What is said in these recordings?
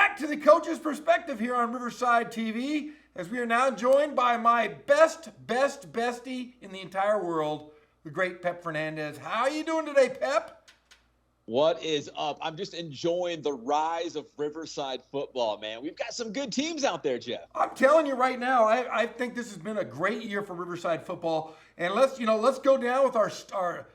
back to the Coach's Perspective here on Riverside TV, as we are now joined by my best bestie in the entire world, the great Pep Fernandez. How are you doing today, Pep? What is up? I'm just enjoying the rise of Riverside football, man. We've got some good teams out there, Jeff. I'm telling you right now, I think this has been a great year for Riverside football. And let's go down with our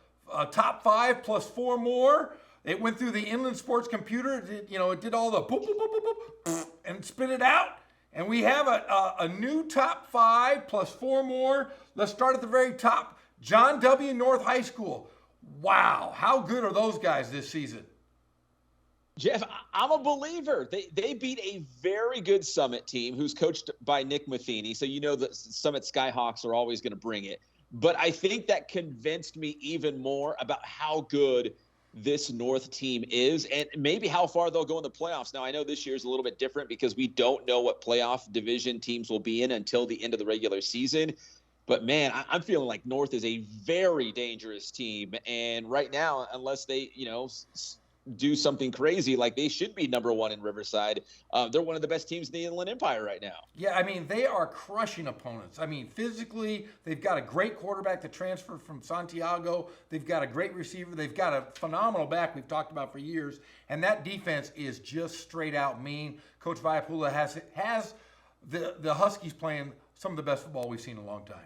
top 5 plus 4 more. It went through the Inland Sports computer. It did all the boop, boop, boop, boop, boop, and spit it out. And we have a new top 5 plus 4 more. Let's start at the very top. John W. North High School. Wow, how good are those guys this season? Jeff, I'm a believer. They beat a very good Summit team who's coached by Nick Matheny. So you know the Summit Skyhawks are always going to bring it. But I think that convinced me even more about how good this North team is and maybe how far they'll go in the playoffs. Now, I know this year is a little bit different because we don't know what playoff division teams will be in until the end of the regular season. But, man, I'm feeling like North is a very dangerous team. And right now, unless they, do something crazy, like they should be number 1 in Riverside, they're one of the best teams in the Inland Empire right now. Yeah, I mean, they are crushing opponents. I mean, physically, they've got a great quarterback that transferred from Santiago. They've got a great receiver. They've got a phenomenal back we've talked about for years. And that defense is just straight out mean. Coach Viapula has the Huskies playing some of the best football we've seen in a long time.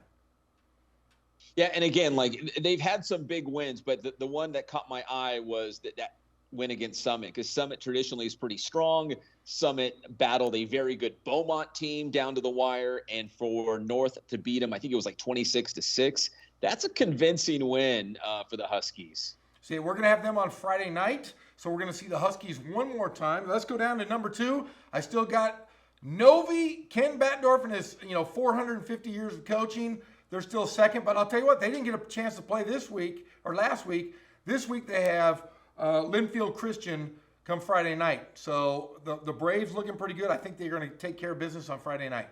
Yeah, and again, like they've had some big wins, but the one that caught my eye was that win against Summit, because Summit traditionally is pretty strong. Summit battled a very good Beaumont team down to the wire, and for North to beat them, I think it was like 26-6. That's a convincing win for the Huskies. See, we're going to have them on Friday night, so we're going to see the Huskies one more time. Let's go down to number 2. I still got Novi, Ken Batdorf, and his 450 years of coaching. They're still second, but I'll tell you what, they didn't get a chance to play this week or last week. This week they have Linfield Christian come Friday night. So the Braves looking pretty good. I think they're going to take care of business on Friday night.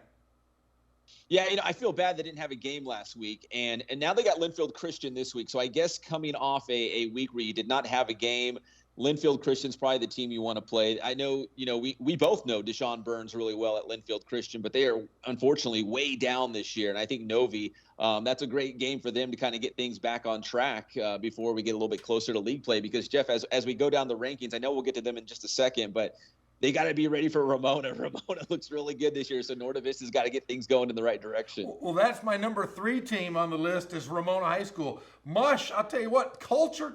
Yeah, I feel bad they didn't have a game last week, and now they got Linfield Christian this week. So I guess coming off a week where you did not have a game, Linfield Christian's probably the team you want to play. I know, we both know Deshaun Burns really well at Linfield Christian, but they are unfortunately way down this year. And I think Novi, that's a great game for them to kind of get things back on track before we get a little bit closer to league play. Because, Jeff, as we go down the rankings, I know we'll get to them in just a second, but they got to be ready for Ramona. Ramona looks really good this year, so Norte Vista's got to get things going in the right direction. Well, that's my number 3 team on the list is Ramona High School. Mush, I'll tell you what, culture.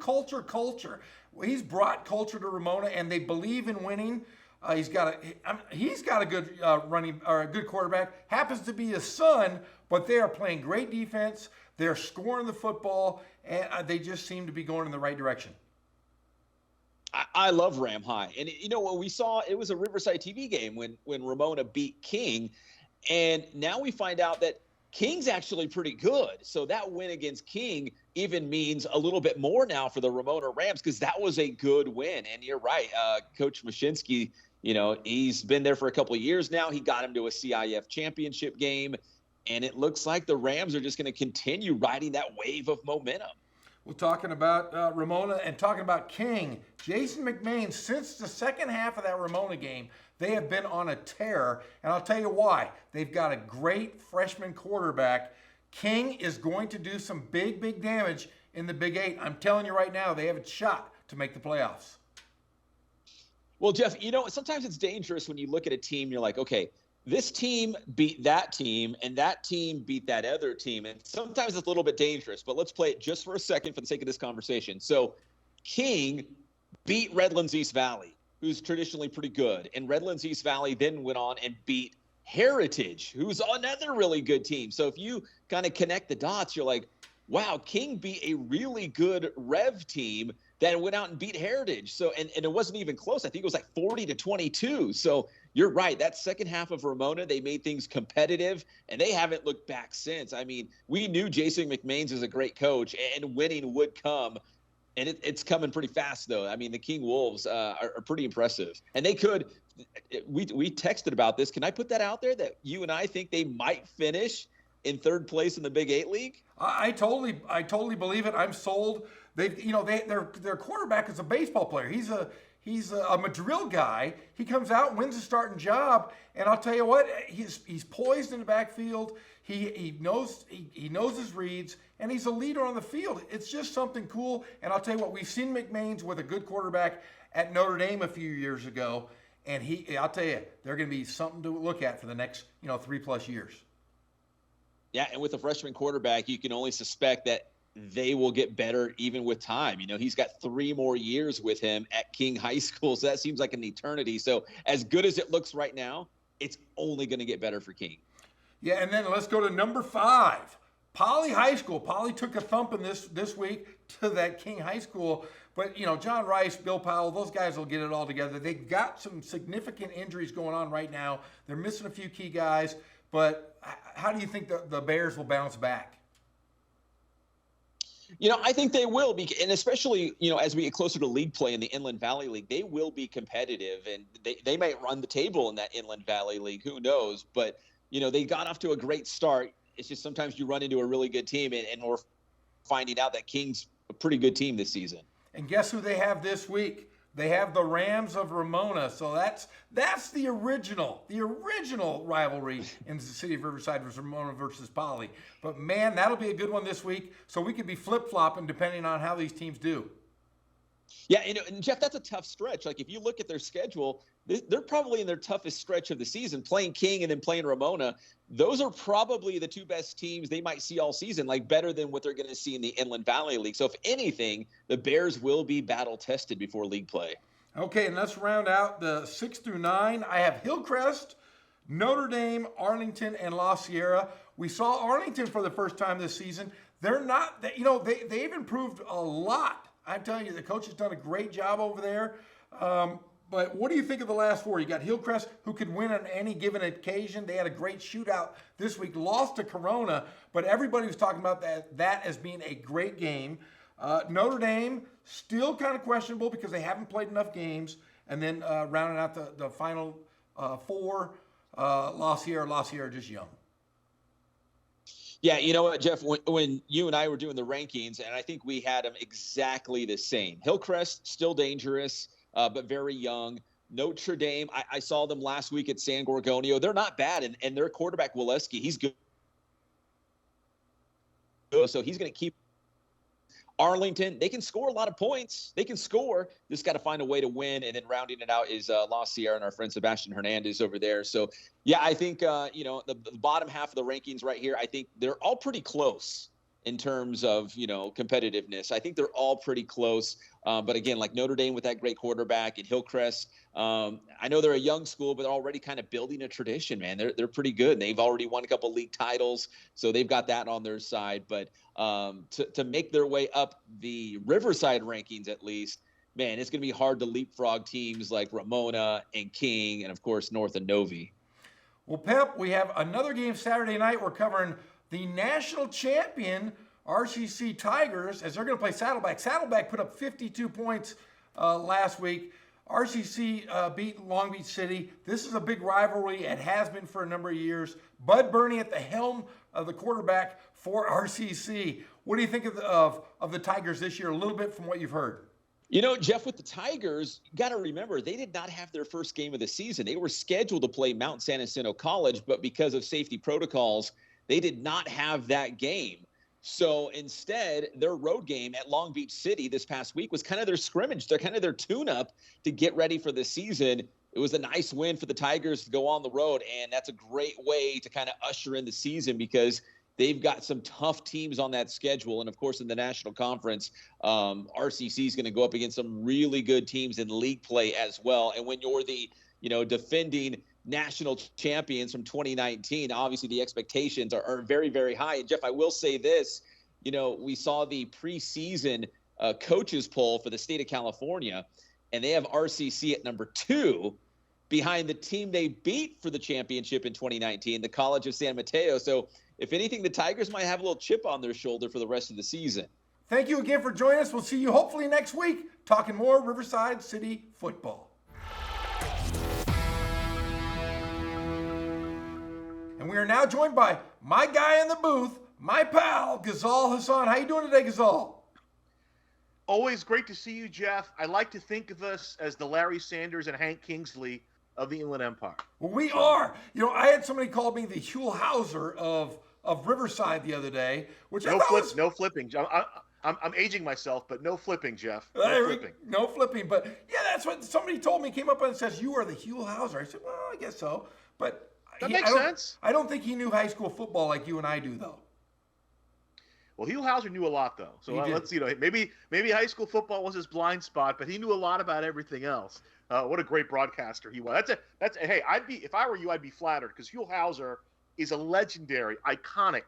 He's brought culture to Ramona, and they believe in winning. He's got a good running or a good quarterback. Happens to be his son, but they are playing great defense. They're scoring the football, and they just seem to be going in the right direction. I love Ram High. And, what we saw, it was a Riverside TV game when Ramona beat King. And now we find out that King's actually pretty good. So that win against King even means a little bit more now for the Ramona Rams, because that was a good win. And you're right. Coach Mashinsky, he's been there for a couple of years now. He got him to a CIF championship game. And it looks like the Rams are just going to continue riding that wave of momentum. We're talking about Ramona and talking about King. Jason McMain, since the second half of that Ramona game, they have been on a tear. And I'll tell you why. They've got a great freshman quarterback. King is going to do some big damage in the Big 8. I'm telling you right now, they have a shot to make the playoffs. Well, Jeff, sometimes it's dangerous when you look at a team, you're like, okay, this team beat that team, and that team beat that other team. And sometimes it's a little bit dangerous, but let's play it just for a second for the sake of this conversation. So King beat Redlands East Valley, who's traditionally pretty good. And Redlands East Valley then went on and beat Heritage, who's another really good team. So if you kind of connect the dots, you're like, wow, King beat a really good Rev team that went out and beat Heritage. So, and it wasn't even close. I think it was like 40-22. So you're right. That second half of Ramona, they made things competitive, and they haven't looked back since. I mean, we knew Jason McMains is a great coach, and winning would come. And it's coming pretty fast, though. I mean, the King Wolves are pretty impressive. And they could – we texted about this. Can I put that out there that you and I think they might finish in third place in the Big 8 League? I totally believe it. I'm sold. Their quarterback is a baseball player. He's He's a Madrid guy. He comes out, wins a starting job, and I'll tell you what, he's poised in the backfield. He knows his reads, and he's a leader on the field. It's just something cool. And I'll tell you what, we've seen McMains with a good quarterback at Notre Dame a few years ago, and I'll tell you, they're going to be something to look at for the next 3+ years. Yeah, and with a freshman quarterback, you can only suspect that they will get better even with time. He's got 3 more years with him at King High School, so that seems like an eternity. So as good as it looks right now, it's only going to get better for King. Yeah, and then let's go to number 5, Poly High School. Poly took a thumping this week to that King High School. But, John Rice, Bill Powell, those guys will get it all together. They've got some significant injuries going on right now. They're missing a few key guys. But how do you think the Bears will bounce back? I think they will be, and especially, as we get closer to league play in the Inland Valley League, they will be competitive, and they might run the table in that Inland Valley League. Who knows? But, they got off to a great start. It's just sometimes you run into a really good team, and we're finding out that King's a pretty good team this season. And guess who they have this week? They have the Rams of Ramona. So that's the original rivalry in the city of Riverside was Ramona versus Poly. But man, that'll be a good one this week. So we could be flip-flopping depending on how these teams do. Yeah, and Jeff, that's a tough stretch. Like if you look at their schedule, they're probably in their toughest stretch of the season, playing King and then playing Ramona. Those are probably the 2 best teams they might see all season, like better than what they're going to see in the Inland Valley League. So if anything, the Bears will be battle tested before league play. Okay, and let's round out the 6 through 9. I have Hillcrest, Notre Dame, Arlington, and La Sierra. We saw Arlington for the first time this season. They're not, they've improved a lot. I'm telling you, the coach has done a great job over there. But what do you think of the last 4? You got Hillcrest, who could win on any given occasion. They had a great shootout this week, lost to Corona, but everybody was talking about that as being a great game. Notre Dame, still kind of questionable because they haven't played enough games. And then rounding out the final 4, La Sierra just young. Yeah, you know what, Jeff, when you and I were doing the rankings, and I think we had them exactly the same. Hillcrest, still dangerous, but very young. Notre Dame, I saw them last week at San Gorgonio. They're not bad, and their quarterback, Waleski, he's good. So he's going to keep Arlington. They can score a lot of points. They can score. Just got to find a way to win. And then rounding it out is La Sierra and our friend Sebastian Hernandez over there. So, yeah, I think, the bottom half of the rankings right here, I think they're all pretty close in terms of, competitiveness. I think they're all pretty close. But again, like Notre Dame with that great quarterback and Hillcrest, I know they're a young school, but they're already kind of building a tradition, man. They're pretty good. And they've already won a couple league titles, so they've got that on their side. But to make their way up the Riverside rankings, at least, man, it's going to be hard to leapfrog teams like Ramona and King and, of course, North and Novi. Well, Pep, we have another game Saturday night. We're covering the national champion RCC Tigers as they're going to play Saddleback. Saddleback put up 52 points last week. RCC beat Long Beach City. This is a big rivalry. It has been for a number of years. Bud Burney at the helm of the quarterback for RCC. What do you think of the Tigers this year, a little bit from what you've heard? Jeff, with the Tigers, you got to remember, they did not have their first game of the season. They were scheduled to play Mount San Jacinto College, but because of safety protocols, they did not have that game. So instead, their road game at Long Beach City this past week was kind of their scrimmage. They're kind of their tune-up to get ready for the season. It was a nice win for the Tigers to go on the road, and that's a great way to kind of usher in the season because they've got some tough teams on that schedule. And, of course, in the National Conference, RCC is going to go up against some really good teams in league play as well. And when you're the, defending national champions from 2019, obviously the expectations are very, very high. And, Jeff, I will say this. We saw the preseason coaches poll for the state of California, and they have RCC at number 2 behind the team they beat for the championship in 2019, the College of San Mateo. So, if anything, the Tigers might have a little chip on their shoulder for the rest of the season. Thank you again for joining us. We'll see you hopefully next week talking more Riverside City football. And we are now joined by my guy in the booth, my pal, Ghazal Hassan. How you doing today, Ghazal? Always great to see you, Jeff. I like to think of us as the Larry Sanders and Hank Kingsley of the Inland Empire. Well, we are. I had somebody call me the Huell Hauser of Riverside the other day, which I thought was No flipping. I'm aging myself, but no flipping, Jeff. No flipping. no flipping. But yeah, that's what somebody told me. Came up and says you are the Huell Hauser. I said, well, I guess so. But That makes sense. I don't think he knew high school football like you and I do, though. Well, Huell Hauser knew a lot, though. So let's maybe high school football was his blind spot, but he knew a lot about everything else. What a great broadcaster he was. Hey, if I were you, I'd be flattered because Huell Hauser is a legendary, iconic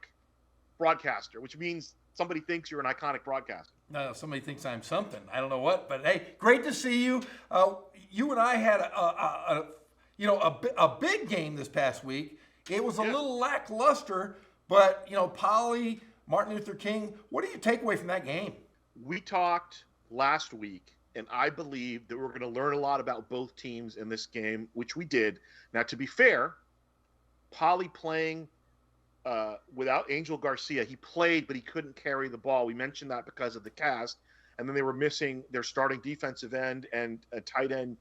broadcaster, which means somebody thinks you're an iconic broadcaster. No, somebody thinks I'm something. I don't know what, but hey, great to see you. You and I had a big game this past week. It was a little lackluster, but Poly, Martin Luther King. What do you take away from that game? We talked last week, and I believe that we're going to learn a lot about both teams in this game, which we did. Now, to be fair, Poly playing without Angel Garcia. He played, but he couldn't carry the ball. We mentioned that because of the cast. And then they were missing their starting defensive end and a tight end,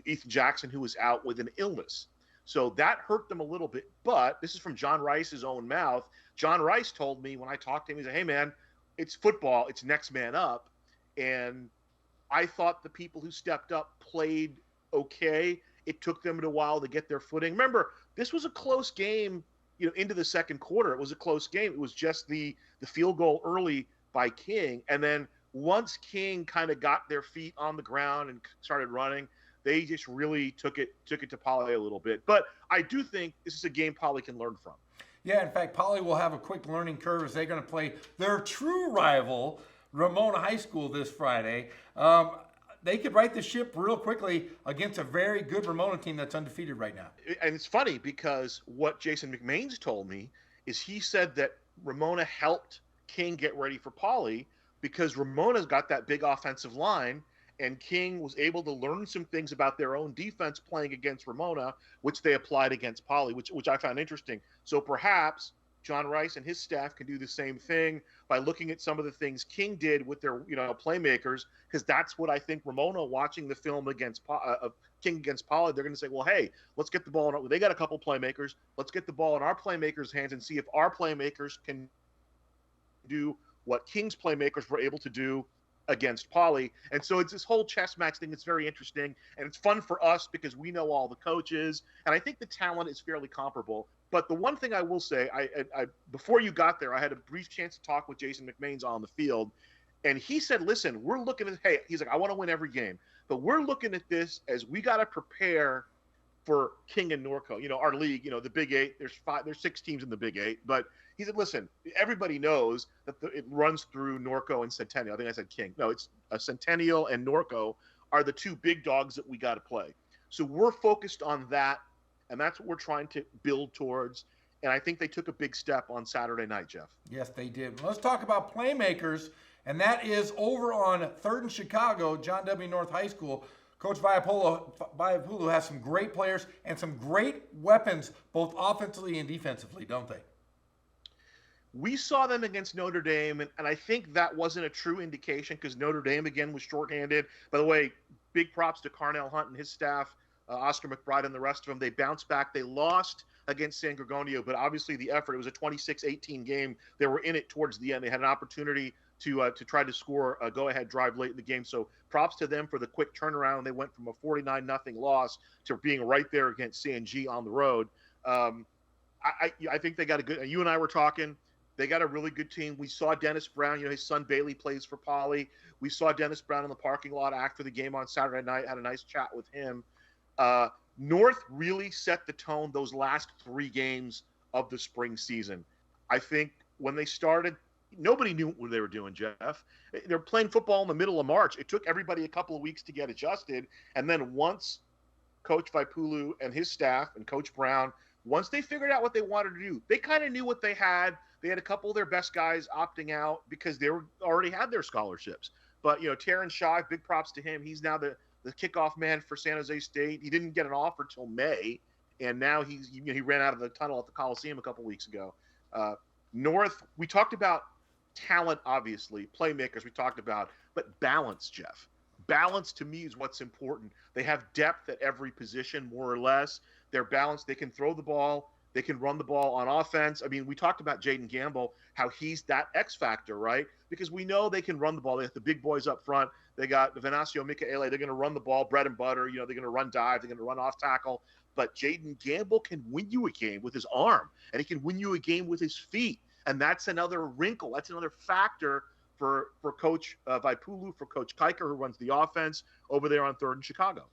Ethan Jackson, who was out with an illness. So that hurt them a little bit. But this is from John Rice's own mouth. John Rice told me when I talked to him, he said, hey, man, it's football. It's next man up. And I thought the people who stepped up played okay. It took them a while to get their footing. Remember, this was a close game, into the second quarter. It was a close game. It was just the field goal early by King. And then once King kind of got their feet on the ground and started running, they just really took it to Poly a little bit. But I do think this is a game Poly can learn from. Yeah, in fact, Poly will have a quick learning curve as they're going to play their true rival, Ramona High School, this Friday. They could right the ship real quickly against a very good Ramona team that's undefeated right now. And it's funny because what Jason McMains told me is he said that Ramona helped King get ready for Poly because Ramona's got that big offensive line, and King was able to learn some things about their own defense playing against Ramona, which they applied against Poly, which I found interesting. So perhaps John Rice and his staff can do the same thing by looking at some of the things King did with their, playmakers, because that's what I think Ramona, watching the film against King against Pollard, they're going to say, well, hey, let's get the ball. They got a couple playmakers. Let's get the ball in our playmakers' hands and see if our playmakers can do what King's playmakers were able to do against Poly. And so it's this whole chess match thing that's very interesting, and it's fun for us because we know all the coaches, and I think the talent is fairly comparable. But the one thing I will say, I before you got there, I had a brief chance to talk with Jason McMains on the field, and he said, listen, we're looking at, hey, he's like, I want to win every game, but we're looking at this as we got to prepare for King and Norco, our league, the Big Eight. There's 6 teams in the Big Eight, but he said, listen, everybody knows that it runs through Norco and Centennial. I think I said King. No, it's Centennial and Norco are the 2 big dogs that we got to play. So we're focused on that, and that's what we're trying to build towards. And I think they took a big step on Saturday night, Jeff. Yes, they did. Let's talk about playmakers, and that is over on 3rd and Chicago, John W. North High School. Coach Viapulu has some great players and some great weapons, both offensively and defensively, don't they? We saw them against Notre Dame, and I think that wasn't a true indication because Notre Dame, again, was shorthanded. By the way, big props to Carnell Hunt and his staff, Oscar McBride and the rest of them. They bounced back. They lost against San Gorgonio, but obviously the effort, it was a 26-18 game. They were in it towards the end. They had an opportunity to try to score a go-ahead drive late in the game. So props to them for the quick turnaround. They went from a 49-0 loss to being right there against CNG on the road. I think they got a good – you and I were talking – they got a really good team. We saw Dennis Brown. His son Bailey plays for Poly. We saw Dennis Brown in the parking lot after the game on Saturday night, had a nice chat with him. North really set the tone those last 3 games of the spring season. I think when they started, nobody knew what they were doing, Jeff. They're playing football in the middle of March. It took everybody a couple of weeks to get adjusted. And then once Coach Vaipulu and his staff and Coach Brown, once they figured out what they wanted to do, they kind of knew what they had. They had a couple of their best guys opting out because they already had their scholarships. But, Terrence Shaw, big props to him. He's now the kickoff man for San Jose State. He didn't get an offer till May, and now he ran out of the tunnel at the Coliseum a couple weeks ago. North, we talked about talent, obviously, playmakers we talked about, but balance, Jeff. Balance to me is what's important. They have depth at every position, more or less. They're balanced. They can throw the ball. They can run the ball on offense. I mean, we talked about Jaden Gamble, how he's that X factor, right? Because we know they can run the ball. They have the big boys up front. They got Venancio Michaele. They're going to run the ball, bread and butter. You know, they're going to run dive. They're going to run off tackle. But Jaden Gamble can win you a game with his arm, and he can win you a game with his feet. And that's another wrinkle. That's another factor for Coach Vaipulu, for Coach Kiker, who runs the offense over there on 3rd and Chicago.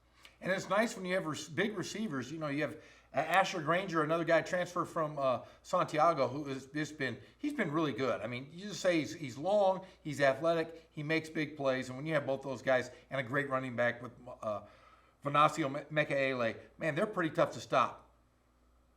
And it's nice when you have big receivers. You know, you have Asher Granger, another guy transferred from Santiago, who has he's been really good. I mean, you just say he's long, he's athletic, he makes big plays, and when you have both those guys and a great running back with Venancio Michaele, man, they're pretty tough to stop.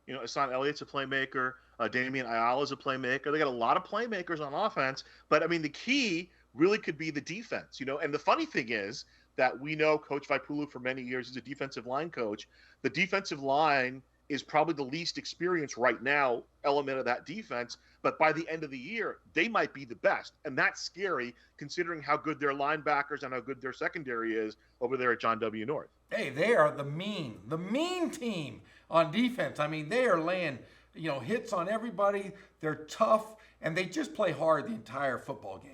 You know, Hassan Elliott's a playmaker. Damian Ayala's a playmaker. They got a lot of playmakers on offense, but I mean, the key really could be the defense. You know, and the funny thing is that we know Coach Vaipulu for many years is a defensive line coach. The defensive line is probably the least experienced right now element of that defense, but by the end of the year, they might be the best. And that's scary considering how good their linebackers and how good their secondary is over there at John W. North. Hey, they are the mean team on defense. I mean, they are laying, hits on everybody. They're tough, and they just play hard the entire football game.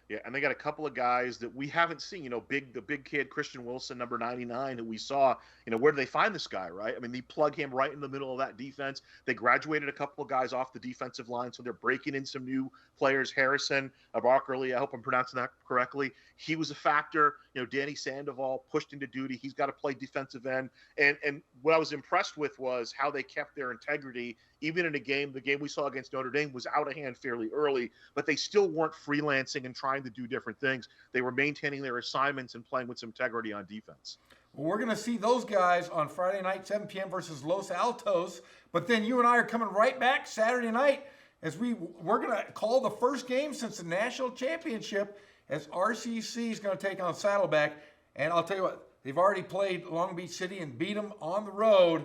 Yeah, and they got a couple of guys that we haven't seen, the big kid, Christian Wilson, number 99, who we saw, where do they find this guy, right? I mean, they plug him right in the middle of that defense. They graduated a couple of guys off the defensive line, so they're breaking in some new players. Harrison Abarkerly, I hope I'm pronouncing that correctly. He was a factor. Danny Sandoval pushed into duty. He's got to play defensive end. And what I was impressed with was how they kept their integrity, even in the game we saw against Notre Dame was out of hand fairly early, but they still weren't freelancing and trying to do different things. They were maintaining their assignments and playing with some integrity on defense. Well, we're going to see those guys on Friday night, 7 p.m. versus Los Altos. But then you and I are coming right back Saturday night as we're going to call the first game since the national championship as RCC is going to take on Saddleback. And I'll tell you what, they've already played Long Beach City and beat them on the road.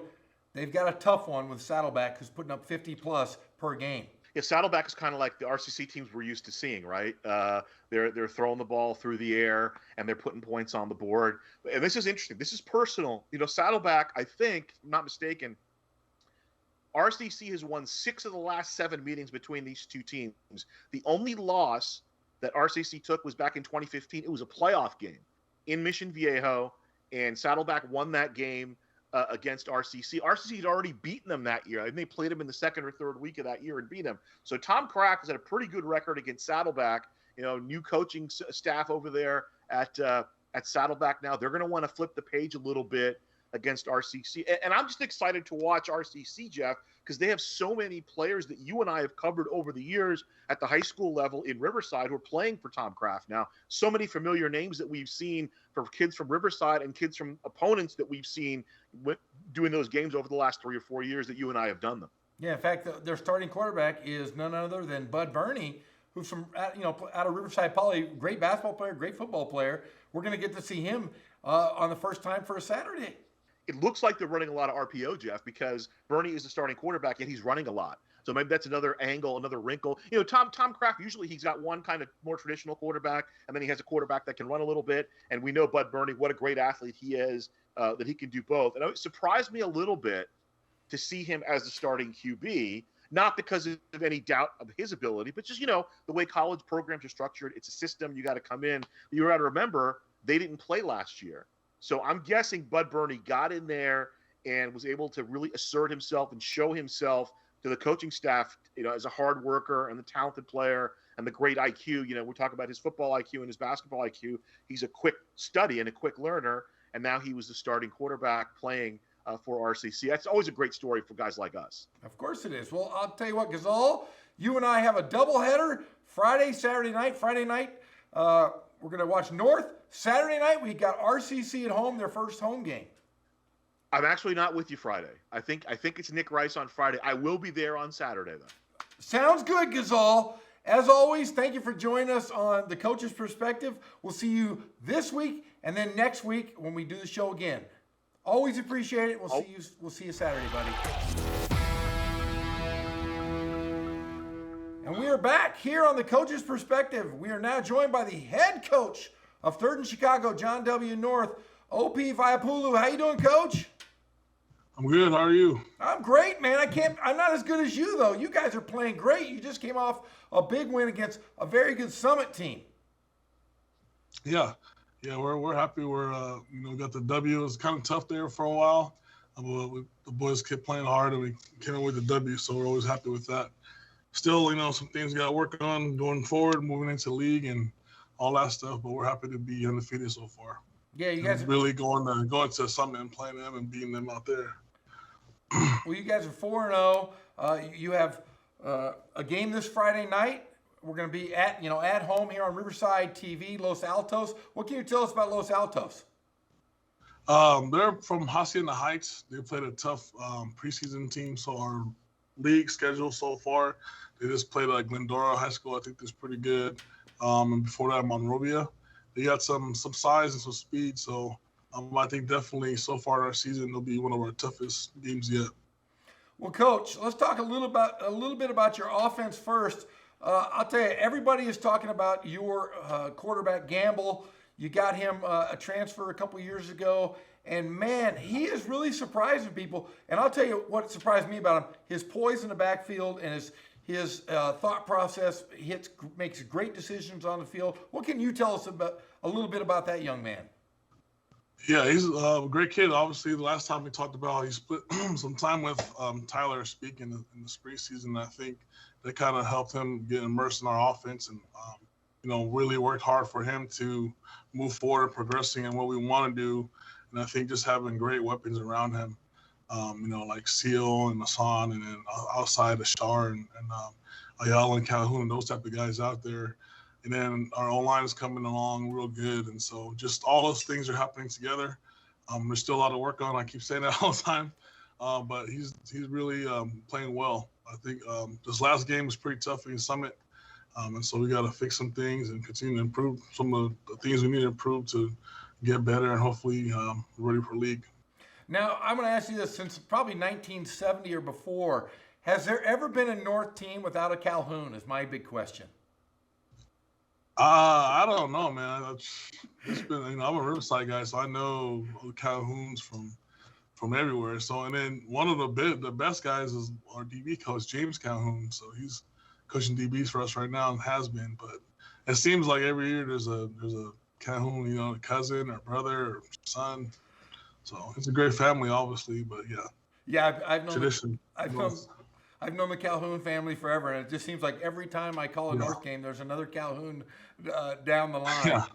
They've got a tough one with Saddleback, who's putting up 50-plus per game. Yeah, Saddleback is kind of like the RCC teams we're used to seeing, right? They're throwing the ball through the air, and they're putting points on the board. And this is interesting. This is personal. Saddleback, I think, if I'm not mistaken, RCC has won 6 of the last 7 meetings between these two teams. The only loss that RCC took was back in 2015. It was a playoff game in Mission Viejo, and Saddleback won that game against RCC. RCC had already beaten them that year. I think they played them in the second or third week of that year and beat them. So Tom Kraft has had a pretty good record against Saddleback. New coaching staff over there at Saddleback now. They're going to want to flip the page a little bit against RCC. And I'm just excited to watch RCC, Jeff, because they have so many players that you and I have covered over the years at the high school level in Riverside who are playing for Tom Kraft now. So many familiar names that we've seen for kids from Riverside and kids from opponents that we've seen doing those games over the last 3 or 4 years that you and I have done them. Yeah, in fact, their starting quarterback is none other than Bud Burney, who's from out of Riverside Poly, great basketball player, great football player. We're going to get to see him on the first time for a Saturday. It looks like they're running a lot of RPO, Jeff, because Burney is the starting quarterback and he's running a lot. So maybe that's another angle, another wrinkle. Tom Kraft, usually he's got one kind of more traditional quarterback, and then he has a quarterback that can run a little bit. And we know Bud Burney, what a great athlete he is, that he can do both. And it surprised me a little bit to see him as the starting QB, not because of any doubt of his ability, but just, the way college programs are structured. It's a system. You got to come in. You got to remember, they didn't play last year. So I'm guessing Bud Burney got in there and was able to really assert himself and show himself to the coaching staff, as a hard worker and the talented player and the great IQ. We talk about his football IQ and his basketball IQ. He's a quick study and a quick learner. And now he was the starting quarterback playing for RCC. That's always a great story for guys like us. Of course it is. Well, I'll tell you what, Gazal, you and I have a doubleheader Friday, Saturday night. Friday night, we're going to watch North. Saturday night, we got RCC at home, their first home game. I'm actually not with you Friday. I think it's Nick Rice on Friday. I will be there on Saturday, though. Sounds good, Gazal. As always, thank you for joining us on The Coach's Perspective. We'll see you this week and then next week when we do the show again. Always appreciate it. We'll see you Saturday, buddy. And And we are back here on the Coach's Perspective. We are now joined by the head coach of 3rd and Chicago, John W. North, OP Vaiapulu. How you doing, Coach? I'm good. How are you? I'm great, man. I'm not as good as you, though. You guys are playing great. You just came off a big win against a very good Summit team. Yeah, we're happy. We're got the W. It was kind of tough there for a while. The boys kept playing hard, and we came away with the W. So we're always happy with that. Still, some things got to work on going forward, moving into the league and all that stuff. But we're happy to be undefeated so far. Yeah, you guys really going to Summit and playing them and beating them out there. Well, you guys are 4-0. You have a game this Friday night. We're going to be at home here on Riverside TV, Los Altos. What can you tell us about Los Altos? They're from Hacienda Heights. They played a tough preseason team. So our league schedule so far, they just played Glendora High School. I think that's pretty good. And before that, Monrovia. They got some size and some speed. So I think definitely so far in our season, they'll be one of our toughest games yet. Well, Coach, let's talk a little bit about your offense first. I'll tell you, everybody is talking about your quarterback, Gamble. You got him a transfer a couple years ago, and man, he is really surprising people. And I'll tell you what surprised me about him: his poise in the backfield and his thought process. Makes great decisions on the field. What can you tell us a little bit about that young man? Yeah, he's a great kid. Obviously, the last time we talked about, he split some time with Tyler Speak in the preseason. I think that kind of helped him get immersed in our offense and, really worked hard for him to move forward, progressing in what we want to do. And I think just having great weapons around him, like Seal and Masson, and then outside Ashar and Ayala and Calhoun, those type of guys out there. And then our O-line is coming along real good. And so just all those things are happening together. There's still a lot of work on. I keep saying that all the time. But he's really playing well. I think this last game was pretty tough against Summit. And so we got to fix some things and continue to improve some of the things we need to improve to get better and hopefully ready for league. Now, I'm going to ask you this. Since probably 1970 or before, has there ever been a North team without a Calhoun is my big question. I don't know, man. It's been, I'm a Riverside guy, so I know Calhouns from everywhere. So, and then one of the best guys is our DB coach, James Calhoun. So he's coaching DBs for us right now and has been. But it seems like every year there's a Calhoun, a cousin or brother or son. So it's a great family, obviously. But yeah. Yeah, I've known tradition. I've known the Calhoun family forever, and it just seems like every time I call a North game, there's another Calhoun down the line. Yeah.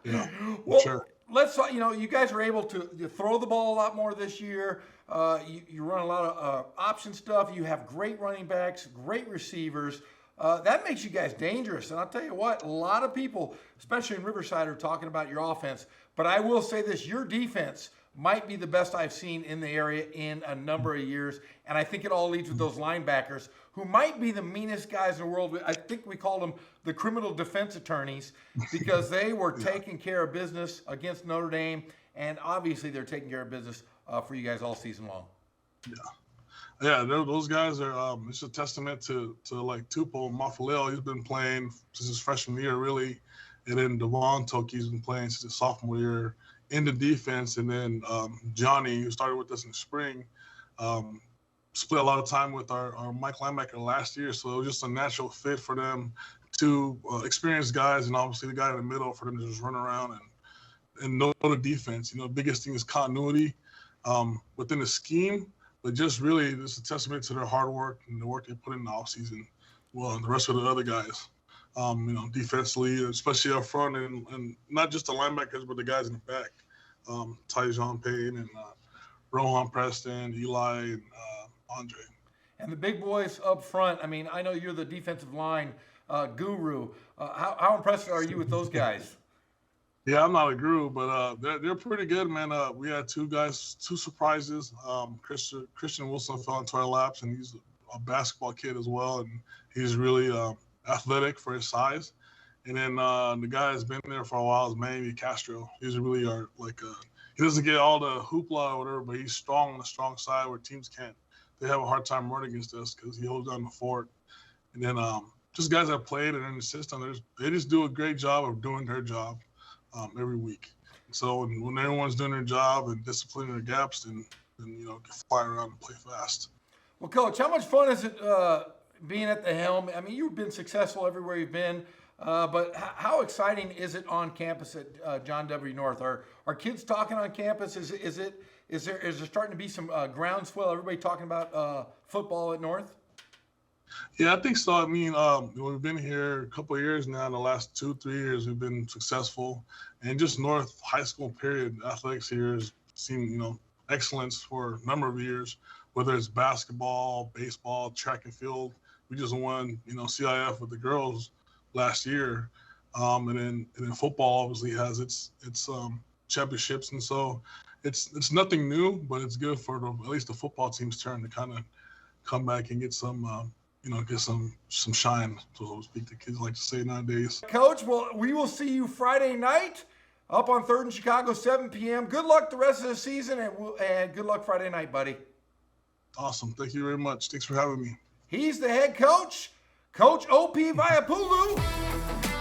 Yeah. Well, sure. Let's talk. You guys are able to throw the ball a lot more this year. You run a lot of option stuff. You have great running backs, great receivers. That makes you guys dangerous. And I'll tell you what, a lot of people, especially in Riverside, are talking about your offense. But I will say this: your defense might be the best I've seen in the area in a number of years. And I think it all leads with those linebackers who might be the meanest guys in the world. I think we called them the criminal defense attorneys because they were taking care of business against Notre Dame. And obviously they're taking care of business for you guys all season long. Yeah, those guys are. It's a testament to like Tupou Mafaleo. He's been playing since his freshman year, really, and then Devon Toki's been playing since his sophomore year in the defense, and then Johnny, who started with us in the spring, split a lot of time with our Mike linebacker last year, so it was just a natural fit for them. Two experienced guys, and obviously the guy in the middle for them to just run around and know the defense. The biggest thing is continuity within the scheme. But just really, it's a testament to their hard work and the work they put in the offseason. Well, and the rest of the other guys, defensively, especially up front, and not just the linebackers, but the guys in the back, Tyjon Payne and Rohan Preston, Eli, and Andre. And the big boys up front. I mean, I know you're the defensive line guru. How impressed are you with those guys? Yeah, I'm not a guru, but they're pretty good, man. We had two surprises. Christian Wilson fell into our laps, and he's a basketball kid as well, and he's really athletic for his size. And then the guy that's been there for a while is Manny Castro. He's really he doesn't get all the hoopla or whatever, but he's strong on the strong side where teams can't. They have a hard time running against us because he holds down the fort. And then just guys that played and in the system, they just do a great job of doing their job every week. So when everyone's doing their job and disciplining their gaps, then fly around and play fast. Well, Coach, how much fun is it being at the helm? I mean, you've been successful everywhere you've been, but how exciting is it on campus at John W. North? Are kids talking on campus? Is there starting to be some groundswell? Everybody talking about football at North? Yeah, I think so. I mean, we've been here a couple of years now. In the last 2-3 years, we've been successful, and just North High School period athletics here has seen excellence for a number of years. Whether it's basketball, baseball, track and field, we just won CIF with the girls last year, and then football obviously has its championships, and so it's nothing new, but it's good for at least the football team's turn to kind of come back and get some. Get some shine, so to speak. The kids like to say nowadays. Coach, well, we will see you Friday night up on 3rd in Chicago, 7 p.m. Good luck the rest of the season, and good luck Friday night, buddy. Awesome. Thank you very much. Thanks for having me. He's the head coach, Coach O.P. Vaiapulu.